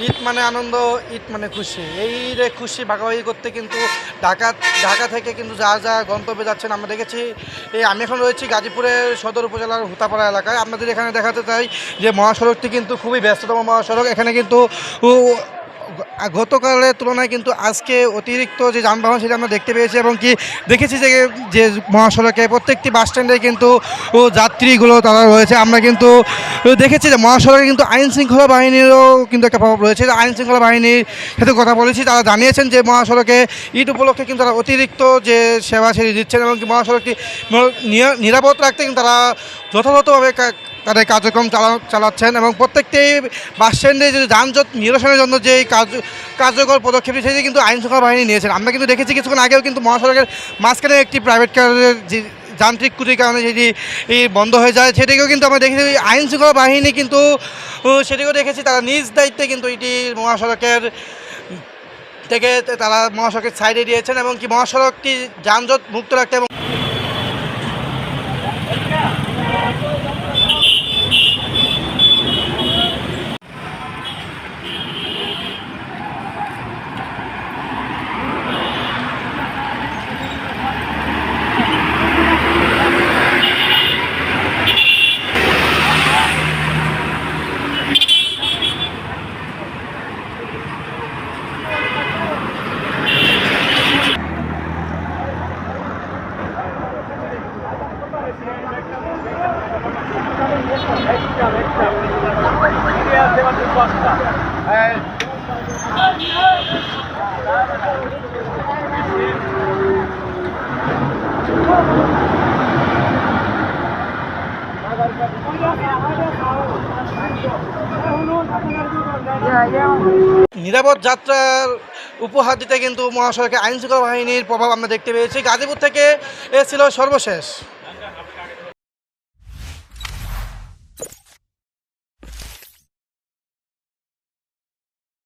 ঈদ মানে আনন্দ, ঈদ মানে খুশি। এই ঈদে খুশি ভাগাভাগি করতে কিন্তু ঢাকা থেকে কিন্তু যা যা গন্তব্যে যাচ্ছেন আমরা দেখেছি। আমি এখন রয়েছি গাজীপুরের সদর উপজেলার হুতাপাড়া এলাকায়। আপনাদের এখানে দেখাতে চাই যে মহাসড়কটি কিন্তু খুবই ব্যস্ততম মহাসড়ক। এখানে কিন্তু গতকালের তুলনায় কিন্তু আজকে অতিরিক্ত যে যানবাহন সেটা আমরা দেখতে পেয়েছি এবং কি দেখেছি যে মহাসড়কে প্রত্যেকটি বাস স্ট্যান্ডে কিন্তু যাত্রীগুলো তারা রয়েছে। আমরা কিন্তু দেখেছি যে মহাসড়কে কিন্তু আইন শৃঙ্খলা বাহিনীরও কিন্তু একটা প্রভাব রয়েছে। আইন শৃঙ্খলা বাহিনীর সাথে কথা বলেছি, তারা জানিয়েছেন যে মহাসড়কে ঈদ উপলক্ষে কিন্তু তারা অতিরিক্ত যে সেবা সেটি দিচ্ছেন এবং কি মহাসড়কটি নিরাপদ রাখতে কিন্তু তারা যথাযথভাবে তাদের কার্যক্রম চালাচ্ছেন এবং প্রত্যেকটি বাস স্ট্যান্ডে যে যানজট নিরসনের জন্য যে কার্যকর পদক্ষেপটি সেটি কিন্তু আইন শৃঙ্খলা বাহিনী নিয়েছেন। আমরা কিন্তু দেখেছি কিছুক্ষণ আগেও কিন্তু মহাসড়কের মাঝখানে একটি প্রাইভেট কারের যে যান্ত্রিক ত্রুটির কারণে সেটি বন্ধ হয়ে যায়, সেটিকেও কিন্তু আমরা দেখেছি আইন শৃঙ্খলা বাহিনী কিন্তু সেটিকেও দেখেছি তারা নিজ দায়িত্বে কিন্তু এটি মহাসড়কের থেকে তারা মহাসড়কের সাইডে দিয়েছেন এবং কি মহাসড়কটি যানজট মুক্ত রাখতে এবং নিরাপদ যাত্রার উপহার দিতে কিন্তু মহাসড়কে আইন শৃঙ্খলা বাহিনীর প্রভাব আমরা দেখতে পেয়েছি। গাজীপুর থেকে এ ছিল সর্বশেষ।